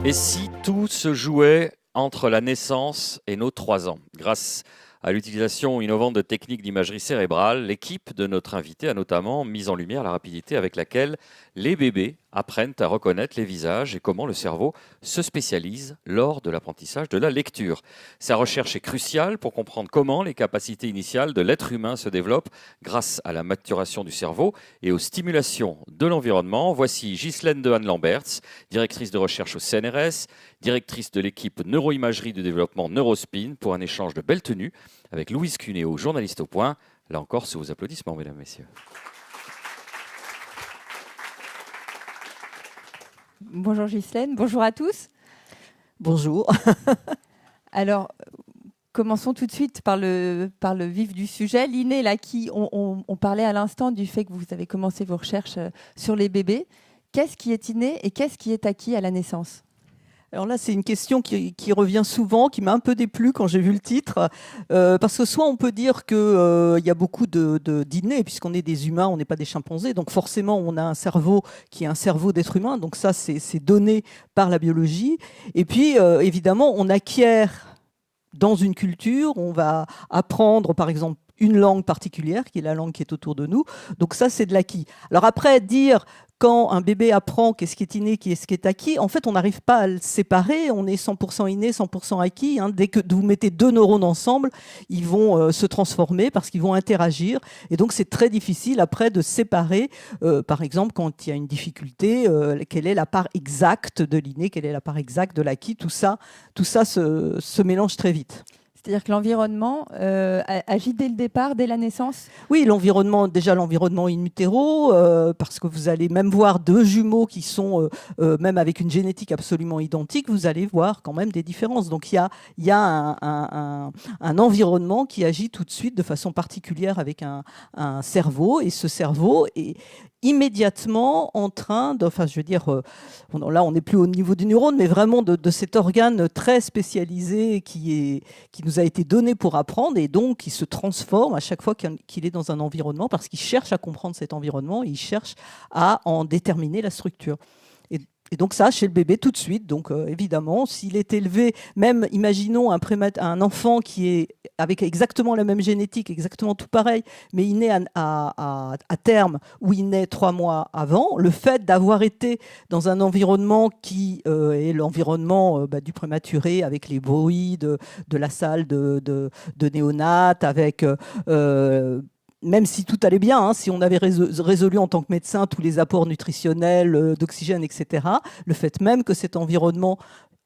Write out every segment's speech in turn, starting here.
Et si tout se jouait entre la naissance et nos 3 ans? Grâce à l'utilisation innovante de techniques d'imagerie cérébrale, l'équipe de notre invité a notamment mis en lumière la rapidité avec laquelle les bébés apprennent à reconnaître les visages et comment le cerveau se spécialise lors de l'apprentissage de la lecture. Sa recherche est cruciale pour comprendre comment les capacités initiales de l'être humain se développent grâce à la maturation du cerveau et aux stimulations de l'environnement. Voici Ghislaine Dehaene-Lamberts, directrice de recherche au CNRS, directrice de l'équipe neuroimagerie de développement Neurospin, pour un échange de belle tenue avec Louise Cuneo, journaliste au Point. Là encore, sous vos applaudissements, mesdames, messieurs. Bonjour Ghislaine, bonjour à tous. Bonjour. Alors, commençons tout de suite par le vif du sujet. L'inné et l'acquis, on parlait à l'instant du fait que vous avez commencé vos recherches sur les bébés. Qu'est-ce qui est inné et qu'est-ce qui est acquis à la naissance ? Alors là, c'est une question qui revient souvent, qui m'a un peu déplu quand j'ai vu le titre, parce que soit on peut dire qu'il y a beaucoup d'innés, puisqu'on est des humains, on n'est pas des chimpanzés, donc forcément on a un cerveau qui est un cerveau d'être humain, donc ça c'est donné par la biologie. Et puis évidemment, on acquiert dans une culture, on va apprendre par exemple une langue particulière, qui est la langue qui est autour de nous, donc ça c'est de l'acquis. Alors après, dire quand un bébé apprend qu'est-ce qui est inné, qu'est-ce qui est acquis, en fait, on n'arrive pas à le séparer. On est 100% inné, 100% acquis. Dès que vous mettez 2 neurones ensemble, ils vont se transformer parce qu'ils vont interagir. Et donc, c'est très difficile après de séparer, par exemple, quand il y a une difficulté, quelle est la part exacte de l'inné, quelle est la part exacte de l'acquis. Tout ça se mélange très vite. C'est-à-dire que l'environnement agit dès le départ, dès la naissance ? Oui, l'environnement in utero, parce que vous allez même voir 2 jumeaux qui sont, même avec une génétique absolument identique, vous allez voir quand même des différences. Donc il y a un environnement qui agit tout de suite de façon particulière avec un cerveau, et ce cerveau est immédiatement en train de, là on n'est plus au niveau du neurone, mais vraiment de cet organe très spécialisé qui nous a été donné pour apprendre, et donc qui se transforme à chaque fois qu'il est dans un environnement, parce qu'il cherche à comprendre cet environnement et il cherche à en déterminer la structure. Et donc ça, chez le bébé, tout de suite. Donc évidemment, s'il est élevé, même imaginons un enfant qui est avec exactement la même génétique, exactement tout pareil, mais il naît à terme, où il naît 3 mois avant, le fait d'avoir été dans un environnement qui est l'environnement du prématuré, avec les bruits de la salle de néonat, avec... même si tout allait bien, si on avait résolu en tant que médecin tous les apports nutritionnels, d'oxygène, etc., le fait même que cet environnement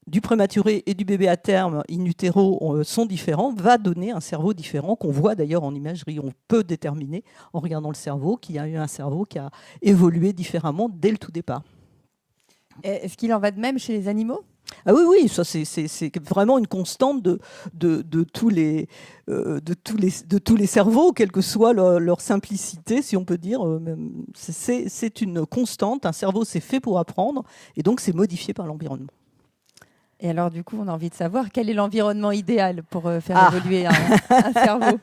du prématuré et du bébé à terme in utero sont différents, va donner un cerveau différent, qu'on voit d'ailleurs en imagerie. On peut déterminer, en regardant le cerveau, qu'il y a eu un cerveau qui a évolué différemment dès le tout départ. Est-ce qu'il en va de même chez les animaux ? Ah oui, ça c'est vraiment une constante de tous les cerveaux, quelle que soit leur simplicité, si on peut dire. C'est une constante. Un cerveau, c'est fait pour apprendre, et donc c'est modifié par l'environnement. Et alors, du coup, on a envie de savoir quel est l'environnement idéal pour faire évoluer un cerveau.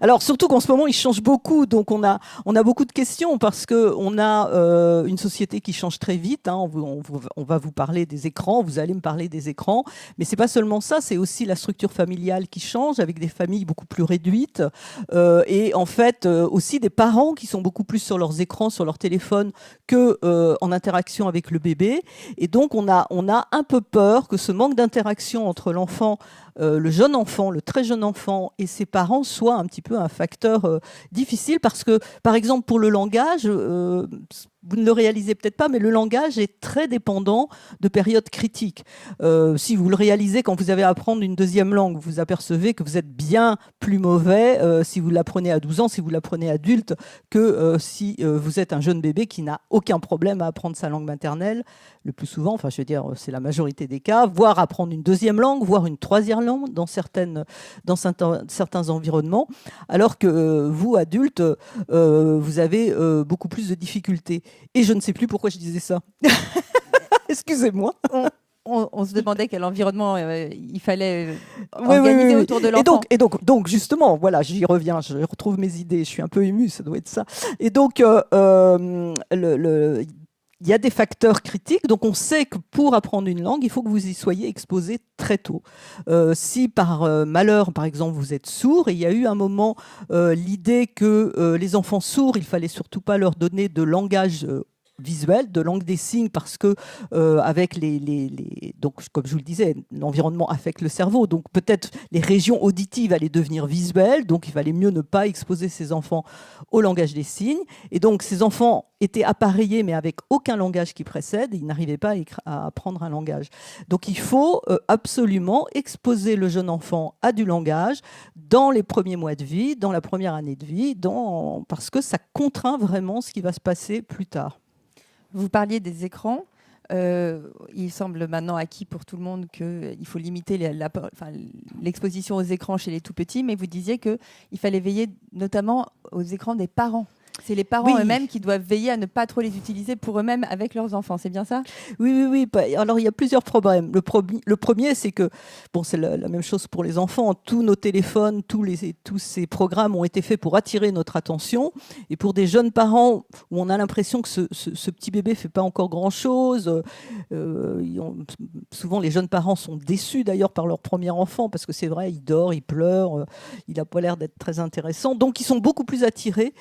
Alors, surtout qu'en ce moment, il change beaucoup. Donc, on a beaucoup de questions, parce qu'on a une société qui change très vite. On va vous parler des écrans, vous allez me parler des écrans. Mais ce n'est pas seulement ça, c'est aussi la structure familiale qui change, avec des familles beaucoup plus réduites. Et en fait, aussi des parents qui sont beaucoup plus sur leurs écrans, sur leur téléphone, qu'en interaction avec le bébé. Et donc, on a un peu peur que ce manque d'interaction entre l'enfant, le jeune enfant, le très jeune enfant et ses parents soit un petit peu un facteur difficile, parce que, par exemple, pour le langage, vous ne le réalisez peut-être pas, mais le langage est très dépendant de périodes critiques. Si vous le réalisez quand vous avez à apprendre une 2e langue, vous apercevez que vous êtes bien plus mauvais si vous l'apprenez à 12 ans, si vous l'apprenez adulte, que si vous êtes un jeune bébé qui n'a aucun problème à apprendre sa langue maternelle, le plus souvent, c'est la majorité des cas, voire apprendre une 2e langue, voire une 3e langue dans certains environnements, alors que vous, adultes, vous avez beaucoup plus de difficultés. Et je ne sais plus pourquoi je disais ça. Excusez-moi. On se demandait quel environnement il fallait organiser autour de l'enfant. Et donc justement, voilà, j'y reviens, je retrouve mes idées, je suis un peu émue, ça doit être ça. Et donc, il y a des facteurs critiques, donc on sait que pour apprendre une langue, il faut que vous y soyez exposé très tôt. Si par malheur, par exemple, vous êtes sourd, et il y a eu un moment l'idée que les enfants sourds, il fallait surtout pas leur donner de langage visuel, de langue des signes, parce que avec donc comme je vous le disais, l'environnement affecte le cerveau, donc peut-être les régions auditives allaient devenir visuelles, donc il valait mieux ne pas exposer ces enfants au langage des signes. Et donc ces enfants étaient appareillés mais avec aucun langage qui précède, ils n'arrivaient pas à apprendre un langage. Donc il faut absolument exposer le jeune enfant à du langage dans les premiers mois de vie, dans la première année de vie, parce que ça contraint vraiment ce qui va se passer plus tard. Vous parliez des écrans. Il semble maintenant acquis pour tout le monde qu'il faut limiter l'exposition aux écrans chez les tout-petits, mais vous disiez qu'il fallait veiller notamment aux écrans des parents. C'est les parents eux-mêmes qui doivent veiller à ne pas trop les utiliser pour eux-mêmes avec leurs enfants, c'est bien ça ? Oui. Alors, il y a plusieurs problèmes. Le premier, c'est que, c'est la même chose pour les enfants. Tous nos téléphones, tous ces programmes ont été faits pour attirer notre attention. Et pour des jeunes parents où on a l'impression que ce petit bébé ne fait pas encore grand-chose, souvent les jeunes parents sont déçus d'ailleurs par leur premier enfant, parce que c'est vrai, il dort, il pleure, il n'a pas l'air d'être très intéressant. Donc, ils sont beaucoup plus attirés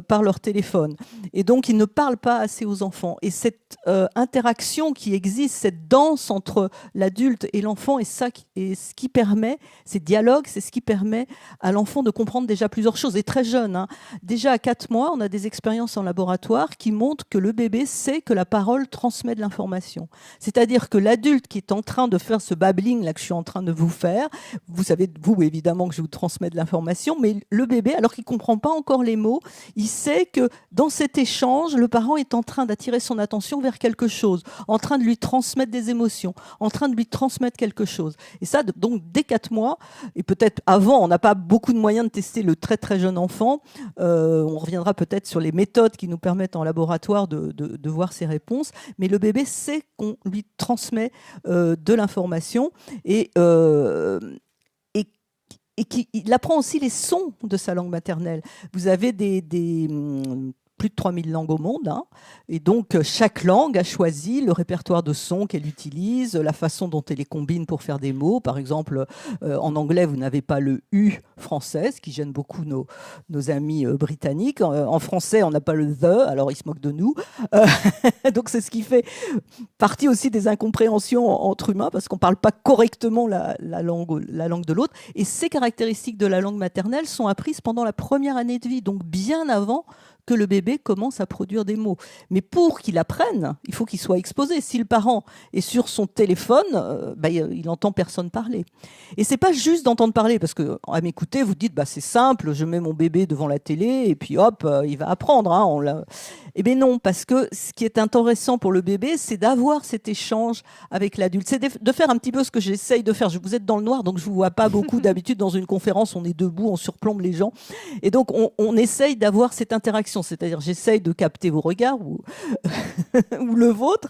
par leur téléphone. Et donc, ils ne parlent pas assez aux enfants. Et cette interaction qui existe, cette danse entre l'adulte et l'enfant, ce qui permet, ces dialogues, c'est ce qui permet à l'enfant de comprendre déjà plusieurs choses. Et très jeune, hein. Déjà à 4 mois, on a des expériences en laboratoire qui montrent que le bébé sait que la parole transmet de l'information. C'est-à-dire que l'adulte qui est en train de faire ce babbling là que je suis en train de vous faire, vous savez, vous, évidemment, que je vous transmets de l'information, mais le bébé, alors qu'il ne comprend pas encore les mots, il sait que dans cet échange, le parent est en train d'attirer son attention vers quelque chose, en train de lui transmettre des émotions, en train de lui transmettre quelque chose. Et ça, donc, dès 4 mois, et peut-être avant, on n'a pas beaucoup de moyens de tester le très très jeune enfant. On reviendra peut-être sur les méthodes qui nous permettent en laboratoire de voir ces réponses. Mais le bébé sait qu'on lui transmet de l'information et qu'il apprend aussi les sons de sa langue maternelle. Vous avez plus de 3000 langues au monde, hein, et donc chaque langue a choisi le répertoire de sons qu'elle utilise, la façon dont elle les combine pour faire des mots. Par exemple, en anglais, vous n'avez pas le « u » français, ce qui gêne beaucoup nos amis britanniques. En français, on n'a pas le « the », alors ils se moquent de nous. Donc c'est ce qui fait partie aussi des incompréhensions entre humains, parce qu'on ne parle pas correctement la langue de l'autre. Et ces caractéristiques de la langue maternelle sont apprises pendant la première année de vie, donc bien avant que le bébé commence à produire des mots. Mais pour qu'il apprenne, il faut qu'il soit exposé. Si le parent est sur son téléphone, il n'entend personne parler. Et c'est pas juste d'entendre parler, parce qu'à m'écouter, vous dites, c'est simple, je mets mon bébé devant la télé et puis hop, il va apprendre. Hein, Eh bien non, parce que ce qui est intéressant pour le bébé, c'est d'avoir cet échange avec l'adulte. C'est de faire un petit peu ce que j'essaye de faire. Vous êtes dans le noir, donc je ne vous vois pas beaucoup. D'habitude, dans une conférence, on est debout, on surplombe les gens. Et donc, on essaye d'avoir cette interaction. C'est-à-dire, j'essaye de capter vos regards ou le vôtre.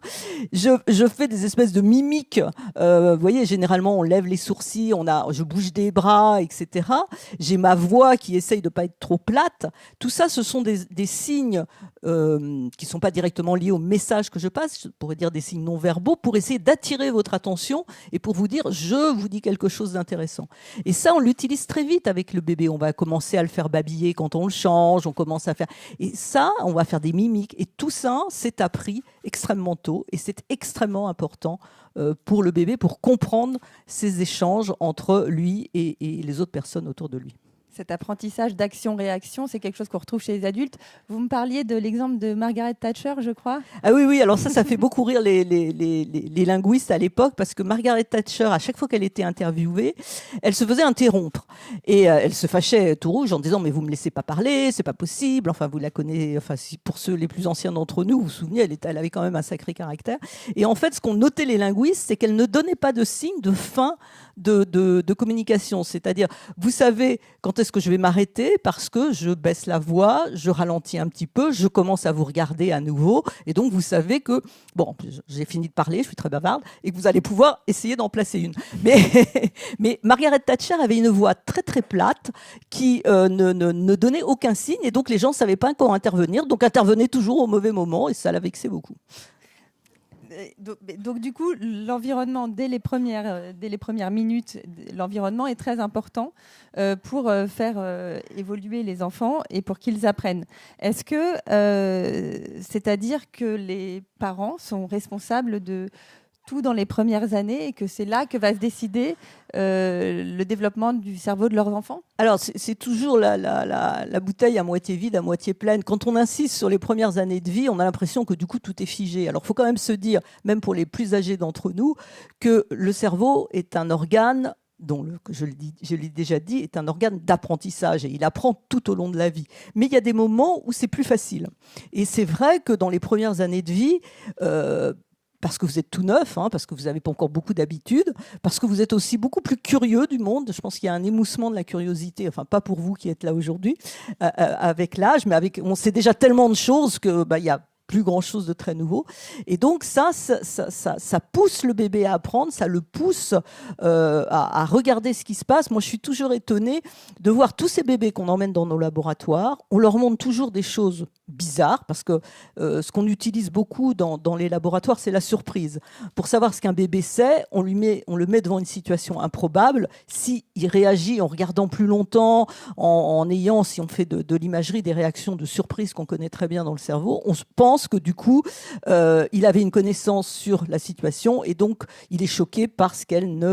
Je fais des espèces de mimiques. Vous voyez, généralement, on lève les sourcils, je bouge des bras, etc. J'ai ma voix qui essaye de ne pas être trop plate. Tout ça, ce sont des signes qui ne sont pas directement liés au message que je passe. Je pourrais dire des signes non verbaux pour essayer d'attirer votre attention et pour vous dire, je vous dis quelque chose d'intéressant. Et ça, on l'utilise très vite avec le bébé. On va commencer à le faire babiller quand on le change, on commence à faire... Et ça, on va faire des mimiques. Et tout ça, c'est appris extrêmement tôt et c'est extrêmement important pour le bébé pour comprendre ces échanges entre lui et les autres personnes autour de lui. Cet apprentissage d'action-réaction, c'est quelque chose qu'on retrouve chez les adultes. Vous me parliez de l'exemple de Margaret Thatcher, je crois. Ah oui, alors ça fait beaucoup rire les linguistes à l'époque, parce que Margaret Thatcher, à chaque fois qu'elle était interviewée, elle se faisait interrompre. Et elle se fâchait tout rouge en disant « mais vous ne me laissez pas parler, c'est pas possible ». Enfin, vous la connaissez, pour ceux les plus anciens d'entre nous, vous vous souvenez, elle avait quand même un sacré caractère. Et en fait, ce qu'ont noté les linguistes, c'est qu'elle ne donnait pas de signe de fin de communication. C'est-à-dire, vous savez, quand est-ce est-ce que je vais m'arrêter parce que je baisse la voix, je ralentis un petit peu, je commence à vous regarder à nouveau. Et donc, vous savez que, bon, j'ai fini de parler, je suis très bavarde, et que vous allez pouvoir essayer d'en placer une. Mais Margaret Thatcher avait une voix très, très plate qui ne donnait aucun signe. Et donc, les gens ne savaient pas quand intervenir. Donc, intervenait toujours au mauvais moment et ça la vexait beaucoup. Donc du coup, l'environnement, dès les premières minutes, l'environnement est très important pour faire évoluer les enfants et pour qu'ils apprennent. Est-ce que, c'est-à-dire que les parents sont responsables de tout dans les premières années et que c'est là que va se décider le développement du cerveau de leurs enfants? Alors, c'est toujours la bouteille à moitié vide, à moitié pleine. Quand on insiste sur les premières années de vie, on a l'impression que du coup, tout est figé. Alors, il faut quand même se dire, même pour les plus âgés d'entre nous, que le cerveau est un organe dont, je l'ai déjà dit, est un organe d'apprentissage et il apprend tout au long de la vie. Mais il y a des moments où c'est plus facile. Et c'est vrai que dans les premières années de vie, parce que vous êtes tout neuf, parce que vous n'avez pas encore beaucoup d'habitudes, parce que vous êtes aussi beaucoup plus curieux du monde. Je pense qu'il y a un émoussement de la curiosité, enfin pas pour vous qui êtes là aujourd'hui, avec l'âge, mais on sait déjà tellement de choses que il y a plus grand-chose de très nouveau. Et donc ça pousse le bébé à apprendre, ça le pousse à regarder ce qui se passe. Moi, je suis toujours étonnée de voir tous ces bébés qu'on emmène dans nos laboratoires. On leur montre toujours des choses bizarres, parce que ce qu'on utilise beaucoup dans les laboratoires, c'est la surprise. Pour savoir ce qu'un bébé sait, on le met devant une situation improbable. S'il réagit en regardant plus longtemps, en ayant, si on fait de l'imagerie, des réactions de surprise qu'on connaît très bien dans le cerveau, on se pense que du coup, il avait une connaissance sur la situation et donc il est choqué parce qu'elle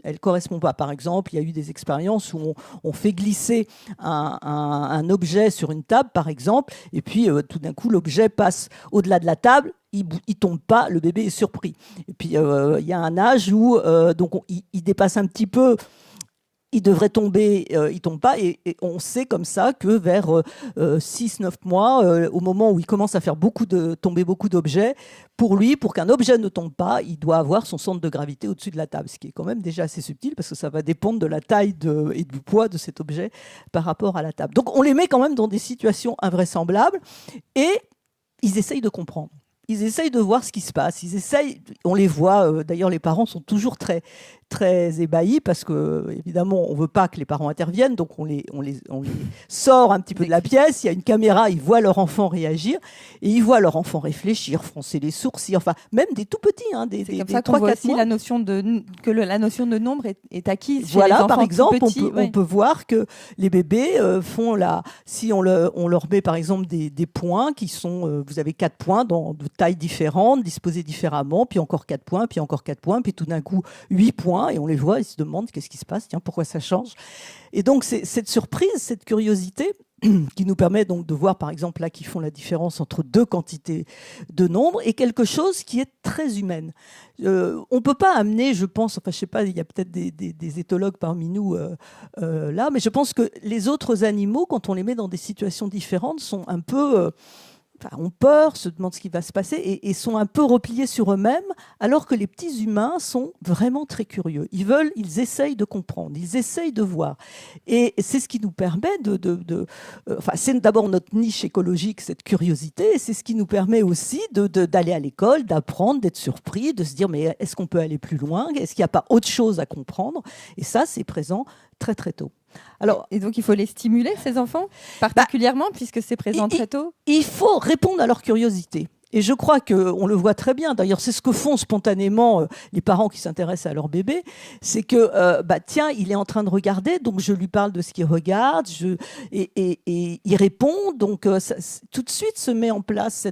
elle correspond pas. Par exemple, il y a eu des expériences où on fait glisser un objet sur une table, par exemple, et puis tout d'un coup, l'objet passe au-delà de la table. Il tombe pas, le bébé est surpris. Et puis il y a un âge où il dépasse un petit peu. Il devrait tomber, il tombe pas, et on sait comme ça que vers 6-9 mois, au moment où il commence à faire tomber beaucoup d'objets, pour qu'un objet ne tombe pas, il doit avoir son centre de gravité au-dessus de la table, ce qui est quand même déjà assez subtil, parce que ça va dépendre de la taille et du poids de cet objet par rapport à la table. Donc on les met quand même dans des situations invraisemblables, et ils essayent de comprendre. Ils essayent de voir ce qui se passe. On les voit, d'ailleurs les parents sont toujours très, très ébahis parce que, évidemment, on ne veut pas que les parents interviennent, donc on les sort un petit peu de la pièce. Il y a une caméra, ils voient leur enfant réagir et ils voient leur enfant réfléchir, froncer les sourcils, enfin, même des tout petits. C'est comme ça qu'on voit aussi la notion de nombre est acquise chez les enfants par exemple, tout petits, on peut voir que les bébés si on leur met par exemple des points qui sont, vous avez 4 points de tailles différentes, disposés différemment, puis encore 4 points, puis encore 4 points, puis tout d'un coup 8 points, et on les voit, ils se demandent qu'est-ce qui se passe, tiens, pourquoi ça change. Et donc c'est cette surprise, cette curiosité qui nous permet donc de voir, par exemple, là, qu'ils font la différence entre deux quantités de nombres, et quelque chose qui est très humaine. On ne peut pas amener, je pense, enfin, je ne sais pas, il y a peut-être des éthologues parmi nous là, mais je pense que les autres animaux, quand on les met dans des situations différentes, sont un peu... ont peur, se demandent ce qui va se passer et sont un peu repliés sur eux-mêmes, alors que les petits humains sont vraiment très curieux. Ils essayent de comprendre, ils essayent de voir. Et c'est ce qui nous permet c'est d'abord notre niche écologique, cette curiosité, et c'est ce qui nous permet aussi d'aller à l'école, d'apprendre, d'être surpris, de se dire mais est-ce qu'on peut aller plus loin? Est-ce qu'il n'y a pas autre chose à comprendre? Et ça, c'est présent très très tôt. Alors, et donc il faut les stimuler, ces enfants, particulièrement, puisque c'est présent très tôt. Il faut répondre à leur curiosité. Et je crois qu'on le voit très bien. D'ailleurs, c'est ce que font spontanément les parents qui s'intéressent à leur bébé. C'est que, tiens, il est en train de regarder, donc je lui parle de ce qu'il regarde, et il répond. Donc, tout de suite se met en place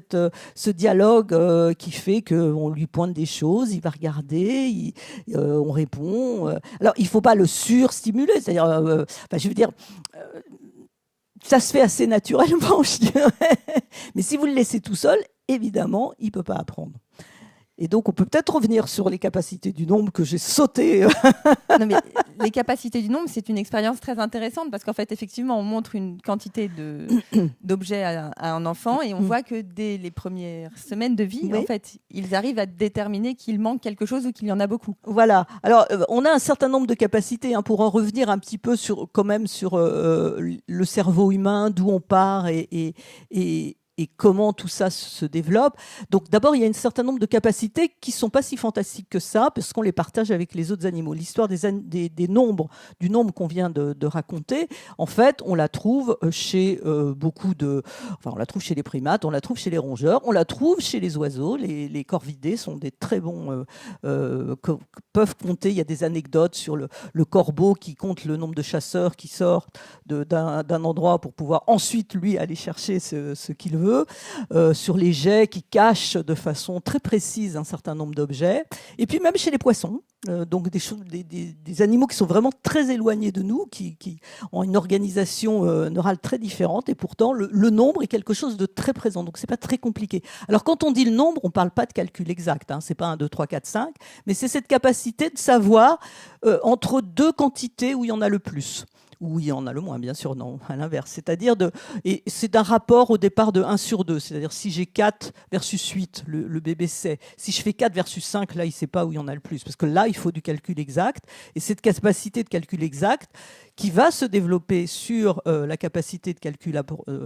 ce dialogue qui fait qu'on lui pointe des choses, il va regarder, on répond. Alors, il ne faut pas le surstimuler. C'est-à-dire, je veux dire... ça se fait assez naturellement, je dirais. Mais si vous le laissez tout seul, évidemment, il ne peut pas apprendre. Et donc, on peut peut-être revenir sur les capacités du nombre que j'ai sauté. Non, mais les capacités du nombre, c'est une expérience très intéressante parce qu'en fait, effectivement, on montre une quantité d'objets à un enfant et on voit que dès les premières semaines de vie, en fait, ils arrivent à déterminer qu'il manque quelque chose ou qu'il y en a beaucoup. Voilà. Alors, on a un certain nombre de capacités pour en revenir un petit peu sur le cerveau humain, d'où on part et comment tout ça se développe. Donc d'abord, il y a un certain nombre de capacités qui ne sont pas si fantastiques que ça, parce qu'on les partage avec les autres animaux. L'histoire des nombres, du nombre qu'on vient de raconter, en fait, on la trouve chez on la trouve chez les primates, on la trouve chez les rongeurs, on la trouve chez les oiseaux. Les corvidés sont des très bons, peuvent compter. Il y a des anecdotes sur le corbeau qui compte le nombre de chasseurs qui sortent d'un endroit pour pouvoir ensuite, lui, aller chercher ce qu'il veut. Sur les jets qui cachent de façon très précise un certain nombre d'objets, et puis même chez les poissons, donc des animaux qui sont vraiment très éloignés de nous, qui ont une organisation neurale très différente, et pourtant le nombre est quelque chose de très présent, donc c'est pas très compliqué. Alors quand on dit le nombre, on parle pas de calcul exact, c'est pas 1, 2, 3, 4, 5, mais c'est cette capacité de savoir entre deux quantités où il y en a le plus. Où il y en a le moins, bien sûr, non, à l'inverse. C'est-à-dire, et c'est un rapport au départ de 1 sur 2. C'est-à-dire, si j'ai 4 versus 8, le bébé sait. Si je fais 4 versus 5, là, il ne sait pas où il y en a le plus. Parce que là, il faut du calcul exact. Et cette capacité de calcul exact, qui va se développer sur la capacité de calcul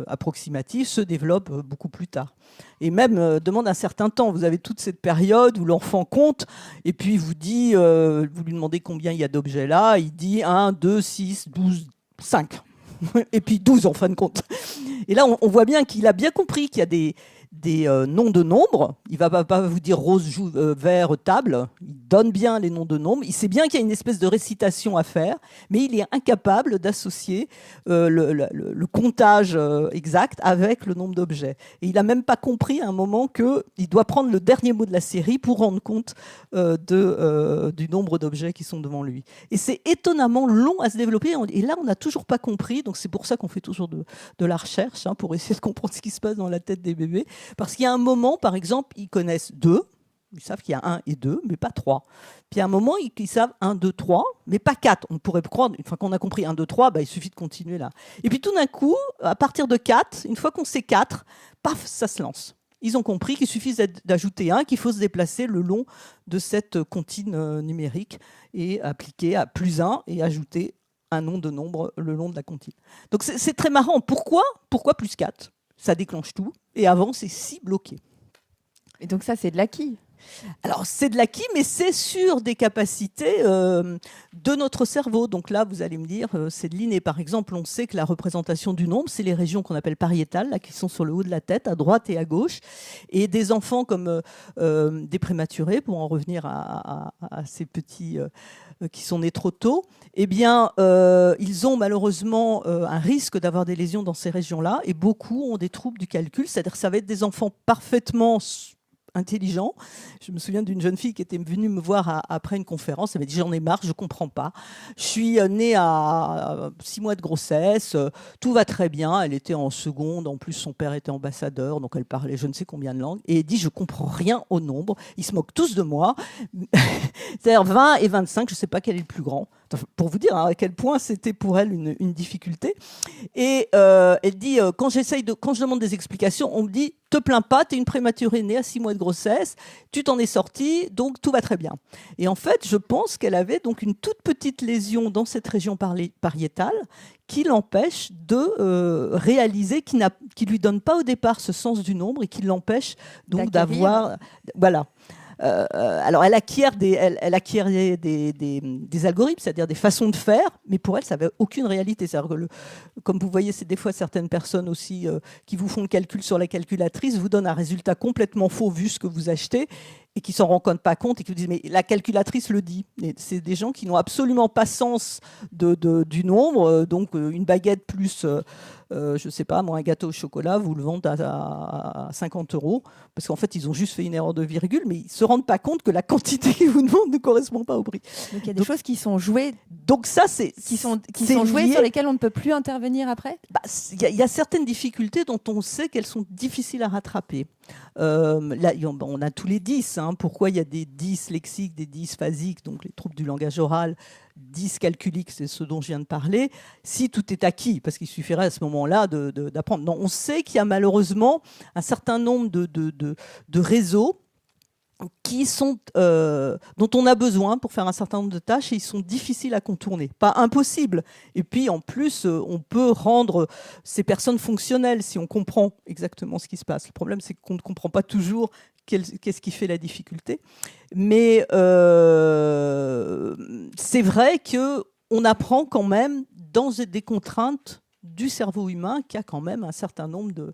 approximatif, se développe beaucoup plus tard. Et même demande un certain temps. Vous avez toute cette période où l'enfant compte, et puis vous lui demandez combien il y a d'objets là, il dit 1, 2, 6, 12, 5. Et puis 12 en fin de compte. Et là, on voit bien qu'il a bien compris qu'il y a des noms de nombres. Il ne va pas vous dire rose, vert, table. Il donne bien les noms de nombres. Il sait bien qu'il y a une espèce de récitation à faire, mais il est incapable d'associer le comptage exact avec le nombre d'objets. Et il n'a même pas compris à un moment qu'il doit prendre le dernier mot de la série pour rendre compte du nombre d'objets qui sont devant lui. Et c'est étonnamment long à se développer. Et là, on n'a toujours pas compris. Donc c'est pour ça qu'on fait toujours de la recherche, pour essayer de comprendre ce qui se passe dans la tête des bébés. Parce qu'il y a un moment, par exemple, ils connaissent 2, ils savent qu'il y a 1 et 2, mais pas 3. Puis à un moment, ils savent 1, 2, 3, mais pas 4. On pourrait croire, une fois qu'on a compris 1, 2, 3, il suffit de continuer là. Et puis tout d'un coup, à partir de 4, une fois qu'on sait 4, paf, ça se lance. Ils ont compris qu'il suffit d'ajouter 1, qu'il faut se déplacer le long de cette comptine numérique et appliquer à plus 1 et ajouter un nom de nombre le long de la comptine. Donc c'est très marrant. Pourquoi plus 4 ? Ça déclenche tout. Et avant, c'est si bloqué. Et donc ça, c'est de l'acquis. Alors, c'est de l'acquis, mais c'est sur des capacités de notre cerveau. Donc là, vous allez me dire, c'est de l'inné. Par exemple, on sait que la représentation du nombre, c'est les régions qu'on appelle pariétales, là, qui sont sur le haut de la tête, à droite et à gauche. Et des enfants comme des prématurés, pour en revenir à ces petits qui sont nés trop tôt, eh bien, ils ont malheureusement un risque d'avoir des lésions dans ces régions-là. Et beaucoup ont des troubles du calcul. C'est-à-dire que ça va être des enfants parfaitement intelligent. Je me souviens d'une jeune fille qui était venue me voir après une conférence. Elle m'a dit: j'en ai marre, je ne comprends pas. Je suis née à 6 mois de grossesse, tout va très bien. Elle était en seconde, en plus son père était ambassadeur, donc elle parlait je ne sais combien de langues. Et elle dit: je ne comprends rien au nombre, ils se moquent tous de moi. C'est-à-dire 20 et 25, je ne sais pas quel est le plus grand. Pour vous dire à quel point c'était pour elle une difficulté. Et elle dit, quand je demande des explications, on me dit: te plains pas, tu es une prématurée née à 6 mois de grossesse, tu t'en es sortie, donc tout va très bien. Et en fait, je pense qu'elle avait donc une toute petite lésion dans cette région pariétale qui l'empêche de réaliser, qui lui donne pas au départ ce sens du nombre et qui l'empêche donc d'avoir... Voilà. Alors, elle acquiert des algorithmes, c'est-à-dire des façons de faire, mais pour elle, ça n'avait aucune réalité. C'est-à-dire que, comme vous voyez, c'est des fois certaines personnes aussi qui vous font le calcul sur la calculatrice, vous donnent un résultat complètement faux vu ce que vous achetez et qui s'en rendent pas compte et qui vous disent: mais la calculatrice le dit. Et c'est des gens qui n'ont absolument pas sens du nombre. Donc, une baguette plus... je ne sais pas, moi, un gâteau au chocolat, vous le vendez à 50 €, parce qu'en fait, ils ont juste fait une erreur de virgule, mais ils ne se rendent pas compte que la quantité qu'ils vous demandent ne correspond pas au prix. Donc, il y a des choses qui sont jouées Donc ça, c'est qui sont c'est joués, lié. sur lesquels on ne peut plus intervenir après. Il y a certaines difficultés dont on sait qu'elles sont difficiles à rattraper. Là, on a tous les 10. Pourquoi il y a des dyslexiques, des dysphasiques, donc les troubles du langage oral, dyscalculiques, c'est ce dont je viens de parler, si tout est acquis, parce qu'il suffirait à ce moment-là d'apprendre. Non, on sait qu'il y a malheureusement un certain nombre de réseaux dont on a besoin pour faire un certain nombre de tâches et ils sont difficiles à contourner. Pas impossible. Et puis en plus, on peut rendre ces personnes fonctionnelles si on comprend exactement ce qui se passe. Le problème, c'est qu'on ne comprend pas toujours qu'est-ce qui fait la difficulté. Mais c'est vrai qu'on apprend quand même dans des contraintes du cerveau humain qui a quand même un certain nombre de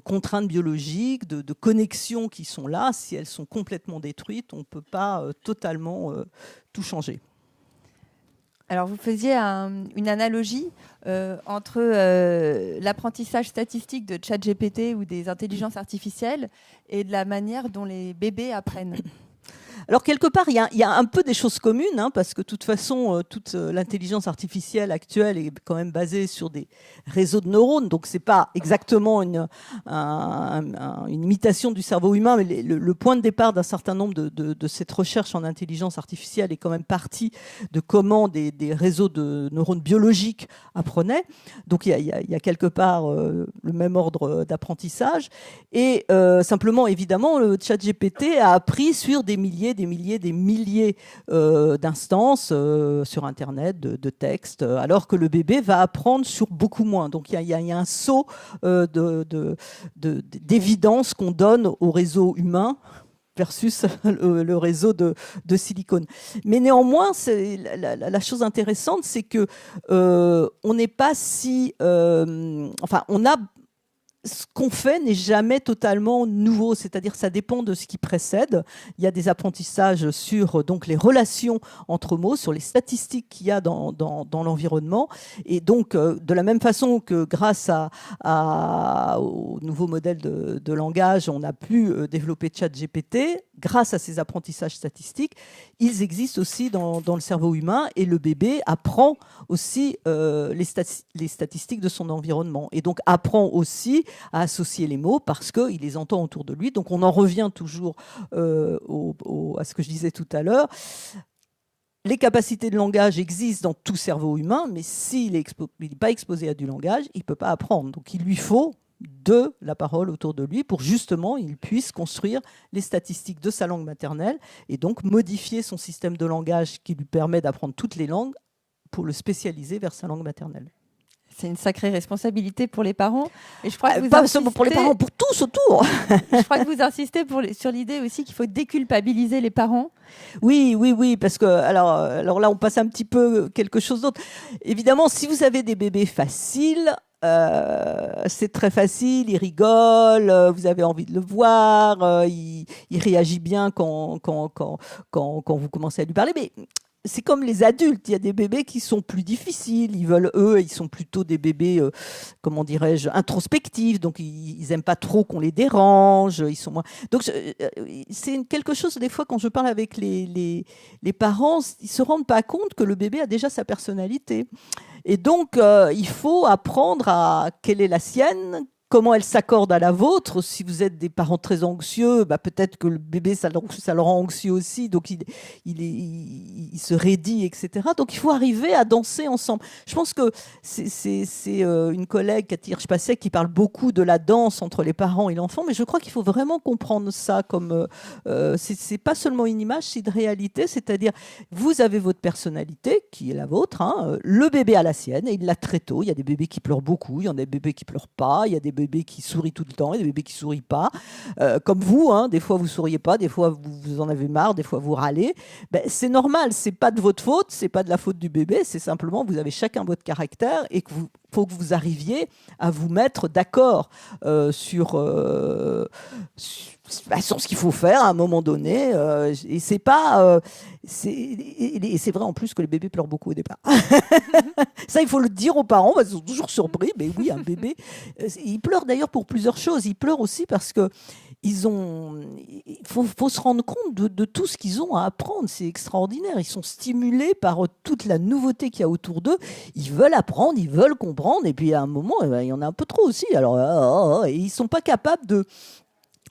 contraintes biologiques, de connexions qui sont là. Si elles sont complètement détruites, on ne peut pas totalement tout changer. Alors, vous faisiez une analogie entre l'apprentissage statistique de ChatGPT ou des intelligences artificielles et de la manière dont les bébés apprennent. Alors, quelque part, il y a un peu des choses communes, parce que de toute façon, toute l'intelligence artificielle actuelle est quand même basée sur des réseaux de neurones. Donc, ce n'est pas exactement une imitation du cerveau humain, mais le point de départ d'un certain nombre de cette recherche en intelligence artificielle est quand même parti de comment des réseaux de neurones biologiques apprenaient. Donc, il y a quelque part le même ordre d'apprentissage. Et simplement, évidemment, le ChatGPT a appris sur des milliers d'instances sur Internet, de textes, alors que le bébé va apprendre sur beaucoup moins. Donc il y a un saut d'évidence qu'on donne au réseau humain versus le réseau de silicone. Mais néanmoins, la chose intéressante, c'est que on n'est pas si... on a... Ce qu'on fait n'est jamais totalement nouveau, c'est-à-dire ça dépend de ce qui précède. Il y a des apprentissages sur donc les relations entre mots, sur les statistiques qu'il y a dans l'environnement. Et donc, de la même façon que grâce au nouveau modèle de langage, on a pu développer ChatGPT, grâce à ces apprentissages statistiques, ils existent aussi dans le cerveau humain et le bébé apprend aussi les statistiques de son environnement. Et donc, apprend aussi à associer les mots parce qu'il les entend autour de lui. Donc on en revient toujours à ce que je disais tout à l'heure. Les capacités de langage existent dans tout cerveau humain, mais s'il n'est pas exposé à du langage, il ne peut pas apprendre. Donc il lui faut de la parole autour de lui pour justement il puisse construire les statistiques de sa langue maternelle et donc modifier son système de langage qui lui permet d'apprendre toutes les langues pour le spécialiser vers sa langue maternelle. C'est une sacrée responsabilité pour les parents. Et je crois que vous pas seulement pour les parents, pour tous autour. Je crois que vous insistez sur l'idée aussi qu'il faut déculpabiliser les parents. Oui, parce que alors là, on passe un petit peu quelque chose d'autre. Évidemment, si vous avez des bébés faciles, c'est très facile, il rigole, vous avez envie de le voir, il réagit bien quand vous commencez à lui parler. Mais c'est comme les adultes, il y a des bébés qui sont plus difficiles, ils sont plutôt des bébés, comment dirais-je, introspectifs, donc ils n'aiment pas trop qu'on les dérange, ils sont moins... Donc c'est quelque chose, des fois, quand je parle avec les parents, ils ne se rendent pas compte que le bébé a déjà sa personnalité. Et donc, il faut apprendre à quelle est la sienne, comment elle s'accorde à la vôtre. Si vous êtes des parents très anxieux, peut-être que le bébé, ça le rend anxieux aussi, donc il se raidit, etc. Donc il faut arriver à danser ensemble. Je pense que c'est une collègue, Cathy Hirsch-Pasek, qui parle beaucoup de la danse entre les parents et l'enfant, mais je crois qu'il faut vraiment comprendre ça comme... c'est pas seulement une image, c'est une réalité, c'est-à-dire vous avez votre personnalité, qui est la vôtre, le bébé a la sienne, et il l'a très tôt. Il y a des bébés qui pleurent beaucoup, il y en a des bébés qui pleurent pas, il y a des bébés qui sourient tout le temps et des bébés qui sourient pas. Comme vous, des fois vous souriez pas, des fois vous en avez marre, des fois vous râlez. C'est normal, c'est pas de votre faute, c'est pas de la faute du bébé, c'est simplement vous avez chacun votre caractère et faut que vous arriviez à vous mettre d'accord sur ce qu'il faut faire à un moment donné. Et c'est pas... et c'est vrai en plus que les bébés pleurent beaucoup au départ. Ça, il faut le dire aux parents, parce qu'ils sont toujours surpris. Mais oui, un bébé... il pleure d'ailleurs pour plusieurs choses. Il pleure aussi parce que il faut se rendre compte de tout ce qu'ils ont à apprendre. C'est extraordinaire. Ils sont stimulés par toute la nouveauté qu'il y a autour d'eux. Ils veulent apprendre, ils veulent comprendre. Et puis à un moment, il y en a un peu trop aussi. Alors, et ils ne sont pas capables de...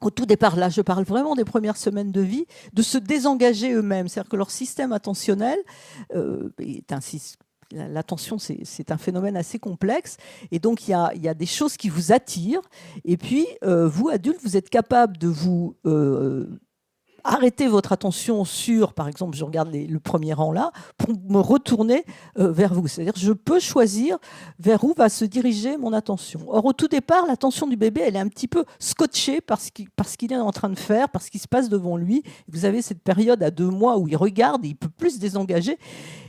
Au tout départ, là, je parle vraiment des premières semaines de vie, de se désengager eux-mêmes. C'est-à-dire que leur système attentionnel est un système. L'attention, c'est un phénomène assez complexe. Et donc, il y a des choses qui vous attirent. Et puis, vous, adultes, vous êtes capable de vous arrêter votre attention sur, par exemple, je regarde le premier rang là, pour me retourner vers vous. C'est-à-dire, je peux choisir vers où va se diriger mon attention. Or, au tout départ, l'attention du bébé, elle est un petit peu scotchée par ce qu'il est en train de faire, par ce qui se passe devant lui. Vous avez cette période à 2 mois où il regarde et il peut plus se désengager.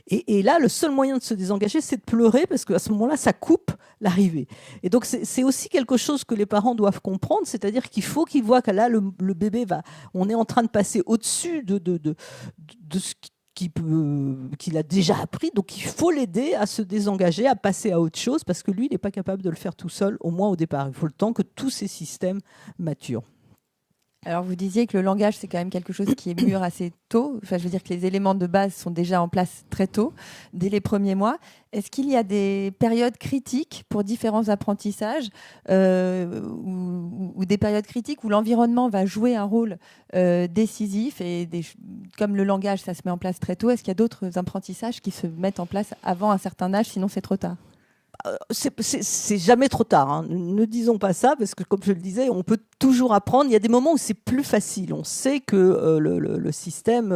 Et là, le seul moyen de se désengager, c'est de pleurer, parce qu'à ce moment-là, ça coupe l'arrivée. Et donc, c'est aussi quelque chose que les parents doivent comprendre, c'est-à-dire qu'il faut qu'ils voient que là, le bébé on est en train de passer au-dessus de ce qu'il a déjà appris. Donc, il faut l'aider à se désengager, à passer à autre chose, parce que lui, il n'est pas capable de le faire tout seul, au moins au départ. Il faut le temps que tous ces systèmes maturent. Alors, vous disiez que le langage, c'est quand même quelque chose qui est mûr assez tôt. Enfin, je veux dire que les éléments de base sont déjà en place très tôt, dès les premiers mois. Est-ce qu'il y a des périodes critiques pour différents apprentissages ou des périodes critiques où l'environnement va jouer un rôle décisif et comme le langage, ça se met en place très tôt, est-ce qu'il y a d'autres apprentissages qui se mettent en place avant un certain âge, sinon c'est trop tard? C'est jamais trop tard, hein. Ne disons pas ça, parce que comme je le disais, on peut toujours apprendre. Il y a des moments où c'est plus facile. On sait que le système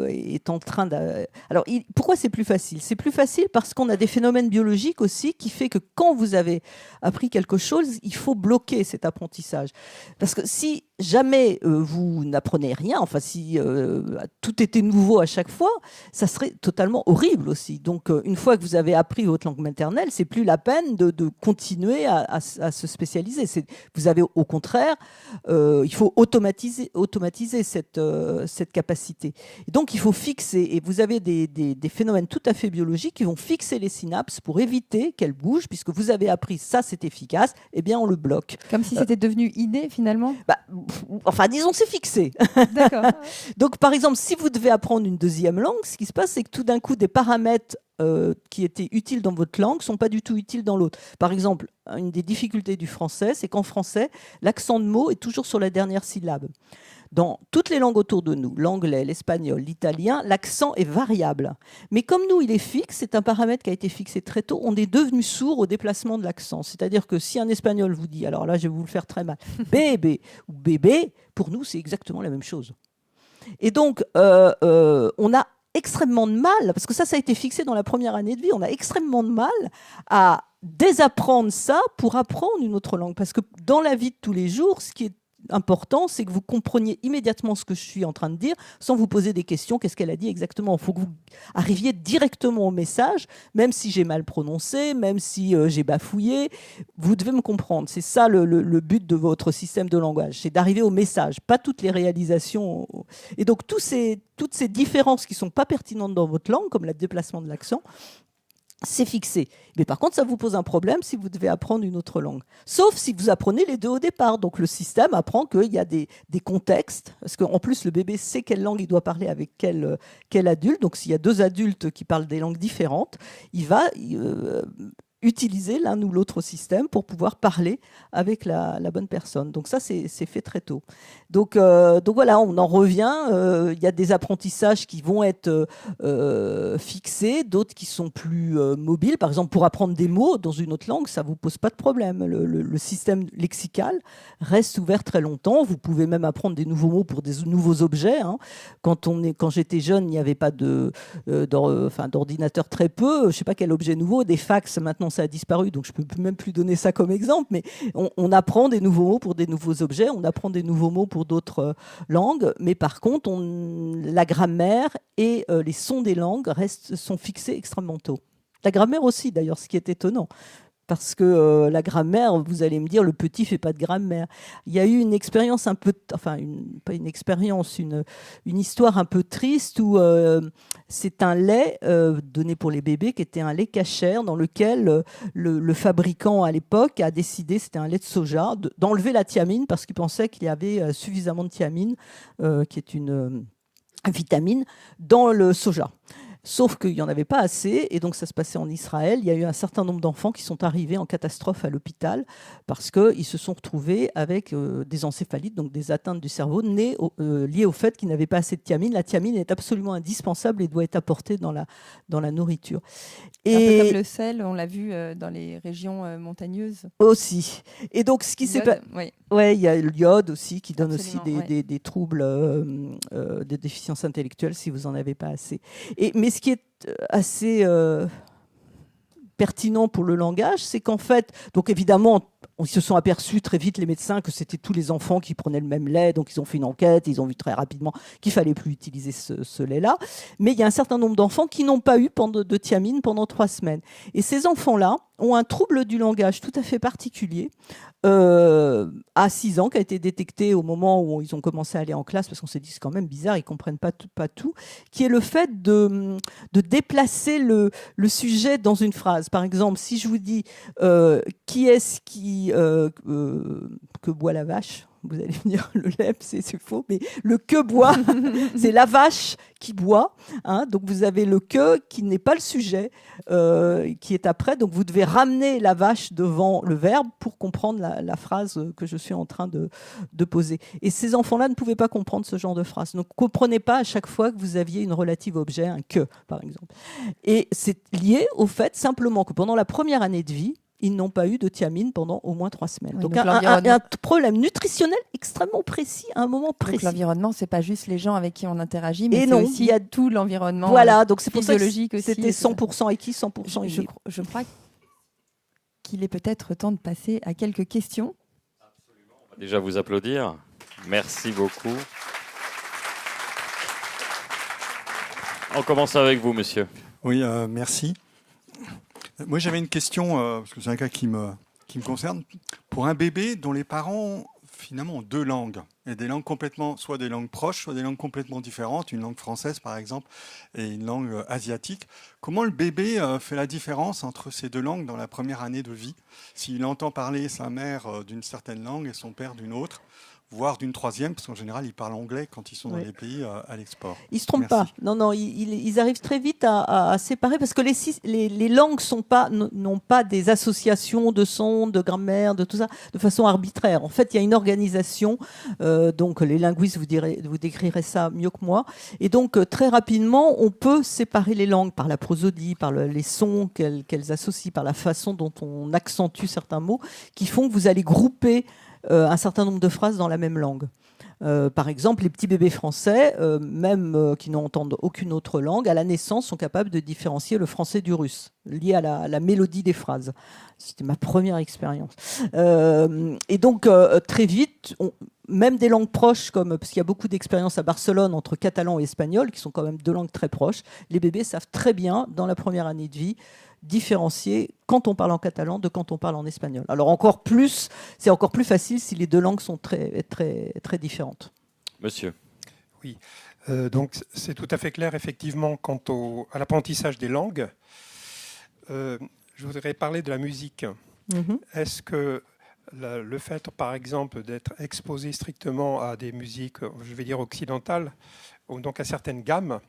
est en train de... Alors, pourquoi c'est plus facile? C'est plus facile parce qu'on a des phénomènes biologiques aussi qui fait que quand vous avez appris quelque chose, il faut bloquer cet apprentissage. Parce que si jamais vous n'apprenez rien, enfin si tout était nouveau à chaque fois, ça serait totalement horrible aussi. Donc une fois que vous avez appris votre langue maternelle, c'est plus la peine de continuer à se spécialiser. Vous avez au contraire, il faut automatiser cette capacité. Et donc il faut fixer, et vous avez des phénomènes tout à fait biologiques qui vont fixer les synapses pour éviter qu'elles bougent, puisque vous avez appris ça c'est efficace, eh bien on le bloque. Comme si c'était devenu inné finalement. Enfin, disons, c'est fixé. D'accord. Donc, par exemple, si vous devez apprendre une deuxième langue, ce qui se passe, c'est que tout d'un coup, des paramètres qui étaient utiles dans votre langue ne sont pas du tout utiles dans l'autre. Par exemple, une des difficultés du français, c'est qu'en français, l'accent de mot est toujours sur la dernière syllabe. Dans toutes les langues autour de nous, l'anglais, l'espagnol, l'italien, l'accent est variable. Mais comme nous, il est fixe, c'est un paramètre qui a été fixé très tôt, on est devenu sourd au déplacement de l'accent. C'est-à-dire que si un espagnol vous dit, alors là, je vais vous le faire très mal, bébé ou bébé, pour nous, c'est exactement la même chose. Et donc, on a extrêmement de mal, parce que ça a été fixé dans la première année de vie, on a extrêmement de mal à désapprendre ça pour apprendre une autre langue. Parce que dans la vie de tous les jours, ce qui est important, c'est que vous compreniez immédiatement ce que je suis en train de dire, sans vous poser des questions. Qu'est-ce qu'elle a dit exactement? Il faut que vous arriviez directement au message, même si j'ai mal prononcé, même si j'ai bafouillé, vous devez me comprendre. C'est ça le but de votre système de langage, c'est d'arriver au message, pas toutes les réalisations. Et donc toutes ces différences qui ne sont pas pertinentes dans votre langue, comme le déplacement de l'accent, c'est fixé. Mais par contre, ça vous pose un problème si vous devez apprendre une autre langue. Sauf si vous apprenez les deux au départ. Donc le système apprend qu'il y a des contextes. Parce qu'en plus, le bébé sait quelle langue il doit parler avec quel adulte. Donc s'il y a 2 adultes qui parlent des langues différentes, il va utiliser l'un ou l'autre système pour pouvoir parler avec la bonne personne. Donc ça, c'est fait très tôt. Donc voilà, on en revient. Il y a des apprentissages qui vont être fixés, d'autres qui sont plus mobiles. Par exemple, pour apprendre des mots dans une autre langue, ça ne vous pose pas de problème. Le système lexical reste ouvert très longtemps. Vous pouvez même apprendre des nouveaux mots pour des nouveaux objets. Hein. Quand j'étais jeune, il n'y avait pas d'ordinateur, très peu. Je ne sais pas quel objet nouveau. Des fax, maintenant, ça a disparu, donc je ne peux même plus donner ça comme exemple, mais on apprend des nouveaux mots pour des nouveaux objets, on apprend des nouveaux mots pour d'autres langues, mais par contre, la grammaire et les sons des langues sont fixés extrêmement tôt. La grammaire aussi, d'ailleurs, ce qui est étonnant. Parce que la grammaire, vous allez me dire, le petit fait pas de grammaire. Il y a eu une expérience un peu, enfin, pas une expérience, une histoire un peu triste où c'est un lait donné pour les bébés qui était un lait cachère dans lequel le fabricant à l'époque a décidé, c'était un lait de soja, d'enlever la thiamine parce qu'il pensait qu'il y avait suffisamment de thiamine, qui est une vitamine, dans le soja. Sauf qu'il n'y en avait pas assez, et donc ça se passait en Israël. Il y a eu un certain nombre d'enfants qui sont arrivés en catastrophe à l'hôpital parce qu'ils se sont retrouvés avec des encéphalites, donc des atteintes du cerveau liées au fait qu'ils n'avaient pas assez de thiamine. La thiamine est absolument indispensable et doit être apportée dans la nourriture. Un peu comme le sel, on l'a vu dans les régions montagneuses. Aussi. Et donc ce qui s'est passé... Ouais, il y a le iode aussi qui donne aussi des troubles, des déficiences intellectuelles si vous n'en avez pas assez. Mais ce qui est assez pertinent pour le langage, c'est qu'en fait, donc évidemment, ils se sont aperçus très vite, les médecins, que c'était tous les enfants qui prenaient le même lait, donc ils ont fait une enquête, ils ont vu très rapidement qu'il fallait plus utiliser ce lait-là. Mais il y a un certain nombre d'enfants qui n'ont pas eu de thiamine pendant 3 semaines. Et ces enfants-là ont un trouble du langage tout à fait particulier, à 6 ans, qui a été détecté au moment où ils ont commencé à aller en classe, parce qu'on s'est dit c'est quand même bizarre, ils ne comprennent pas tout, qui est le fait de déplacer le sujet dans une phrase. Par exemple, si je vous dis qui est-ce que boit la vache, vous allez me dire le lait, c'est faux, mais le que boit, c'est la vache qui boit. Hein, donc vous avez le que qui n'est pas le sujet, qui est après. Donc vous devez ramener la vache devant le verbe pour comprendre la phrase que je suis en train de poser. Et ces enfants-là ne pouvaient pas comprendre ce genre de phrase. Donc ne comprenez pas à chaque fois que vous aviez une relative objet, un que, par exemple. Et c'est lié au fait simplement que pendant la première année de vie, ils n'ont pas eu de thiamine pendant au moins 3 semaines. Oui, donc un problème nutritionnel extrêmement précis à un moment précis. Donc l'environnement, c'est pas juste les gens avec qui on interagit, mais c'est aussi il y a tout l'environnement. Voilà, donc c'est pour ça que c'était 100% acquis, 100% je crois qu'il est peut-être temps de passer à quelques questions. Absolument. On va déjà vous applaudir. Merci beaucoup. On commence avec vous, monsieur. Oui, merci. Moi, j'avais une question, parce que c'est un cas qui me concerne. Pour un bébé dont les parents, finalement, ont 2 langues, et des langues complètement, soit des langues proches, soit des langues complètement différentes, une langue française, par exemple, et une langue asiatique, comment le bébé fait la différence entre ces 2 langues dans la première année de vie, s'il entend parler sa mère d'une certaine langue et son père d'une autre, voire d'une 3e, parce qu'en général, ils parlent anglais quand ils sont dans les pays à l'export. Ils ne se trompent pas. Non, ils arrivent très vite à séparer, parce que les langues n'ont pas des associations de sons, de grammaire, de tout ça, de façon arbitraire. En fait, il y a une organisation, donc les linguistes vous décrirez ça mieux que moi, et donc très rapidement, on peut séparer les langues par la prosodie, par les sons qu'elles associent, par la façon dont on accentue certains mots, qui font que vous allez grouper un certain nombre de phrases dans la même langue. Par exemple, les petits bébés français, même qui n'entendent aucune autre langue, à la naissance, sont capables de différencier le français du russe, lié à la mélodie des phrases. C'était ma première expérience. Et donc, très vite, même des langues proches, parce qu'il y a beaucoup d'expériences à Barcelone entre catalan et espagnol, qui sont quand même 2 langues très proches, les bébés savent très bien, dans la première année de vie, différencier quand on parle en catalan de quand on parle en espagnol. Alors c'est encore plus facile si les 2 langues sont très, très, très différentes. Monsieur. Oui, donc c'est tout à fait clair effectivement quant à l'apprentissage des langues. Je voudrais parler de la musique. Est-ce que le fait, par exemple, d'être exposé strictement à des musiques, je vais dire occidentales, donc à certaines gammes,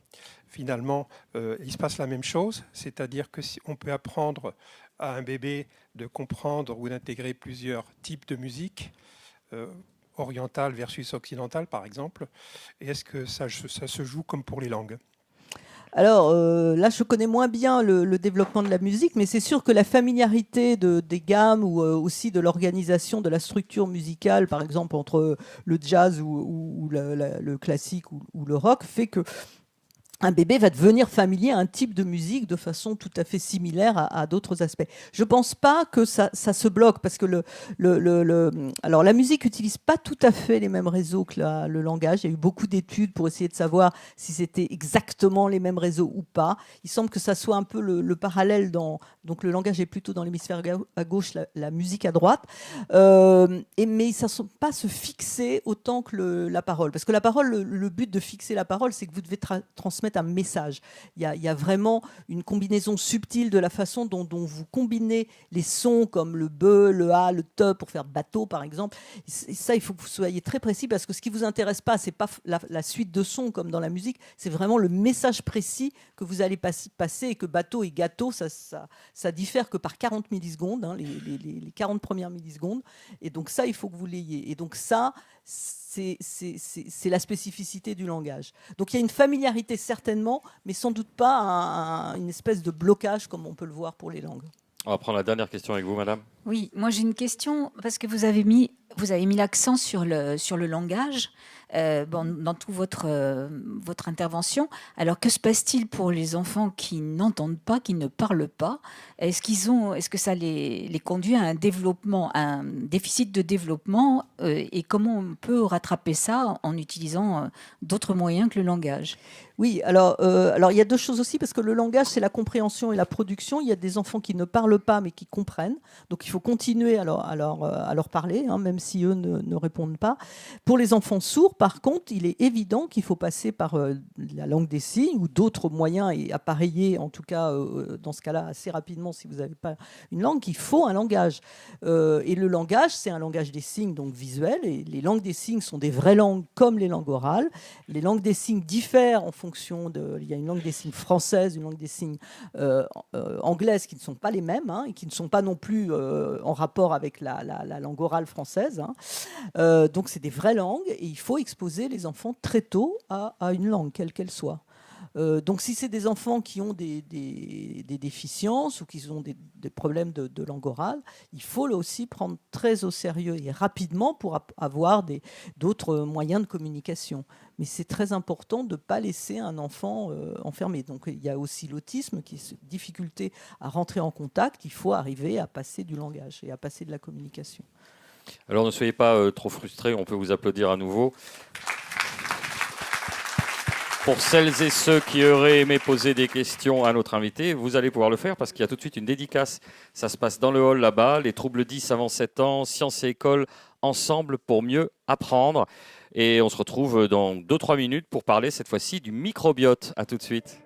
finalement, il se passe la même chose, c'est-à-dire que si on peut apprendre à un bébé de comprendre ou d'intégrer plusieurs types de musique, orientale versus occidentale, par exemple, et est-ce que ça se joue comme pour les langues ? Alors là, je connais moins bien le développement de la musique, mais c'est sûr que la familiarité des gammes ou aussi de l'organisation de la structure musicale, par exemple entre le jazz ou le classique ou le rock, fait que un bébé va devenir familier à un type de musique de façon tout à fait similaire à d'autres aspects. Je ne pense pas que ça se bloque, parce que alors la musique n'utilise pas tout à fait les mêmes réseaux que le langage. Il y a eu beaucoup d'études pour essayer de savoir si c'était exactement les mêmes réseaux ou pas. Il semble que ça soit un peu le parallèle. Donc le langage est plutôt dans l'hémisphère à gauche, la musique à droite. Mais ça ne sont pas se fixer autant que la parole. Parce que la parole, le but de fixer la parole, c'est que vous devez transmettre un message. Il y a vraiment une combinaison subtile de la façon dont vous combinez les sons comme le be, le a, le te pour faire bateau par exemple. Et ça, il faut que vous soyez très précis, parce que ce qui vous intéresse pas, c'est pas la suite de sons comme dans la musique, c'est vraiment le message précis que vous allez passer, et que bateau et gâteau, ça diffère que par 40 millisecondes, hein, les 40 premières millisecondes. Et donc ça, il faut que vous l'ayez. Et donc ça, c'est la spécificité du langage. Donc il y a une familiarité certainement, mais sans doute pas une espèce de blocage comme on peut le voir pour les langues. On va prendre la dernière question avec vous, madame. Oui, moi j'ai une question, parce que vous avez mis l'accent sur le langage dans toute votre intervention. Alors que se passe-t-il pour les enfants qui n'entendent pas, qui ne parlent pas? Est-ce que ça les conduit à un déficit de développement, et comment on peut rattraper ça en utilisant d'autres moyens que le langage? Oui, alors il y a deux choses aussi, parce que le langage, c'est la compréhension et la production. Il y a des enfants qui ne parlent pas, mais qui comprennent. Donc il faut continuer à leur parler, hein, même si eux ne répondent pas. Pour les enfants sourds, par contre, il est évident qu'il faut passer par la langue des signes ou d'autres moyens, et appareiller, en tout cas, dans ce cas-là, assez rapidement, si vous n'avez pas une langue, il faut un langage. Et le langage, c'est un langage des signes, donc visuel. Et les langues des signes sont des vraies langues comme les langues orales. Les langues des signes diffèrent en fonction de... Il y a une langue des signes française, une langue des signes anglaise, qui ne sont pas les mêmes, hein, et qui ne sont pas non plus en rapport avec la langue orale française. Hein. Donc c'est des vraies langues, et il faut exposer les enfants très tôt à une langue, quelle qu'elle soit. Donc si c'est des enfants qui ont des déficiences ou qui ont des problèmes de langue orale, il faut là aussi prendre très au sérieux et rapidement pour avoir d'autres moyens de communication. Mais c'est très important de ne pas laisser un enfant enfermé. Donc il y a aussi l'autisme, qui est une difficulté à rentrer en contact. Il faut arriver à passer du langage et à passer de la communication. Alors ne soyez pas trop frustrés, on peut vous applaudir à nouveau. Pour celles et ceux qui auraient aimé poser des questions à notre invité, vous allez pouvoir le faire, parce qu'il y a tout de suite une dédicace. Ça se passe dans le hall là-bas, les troubles 10 avant 7 ans, sciences et école, ensemble pour mieux apprendre. Et on se retrouve dans 2-3 minutes pour parler cette fois-ci du microbiote. À tout de suite.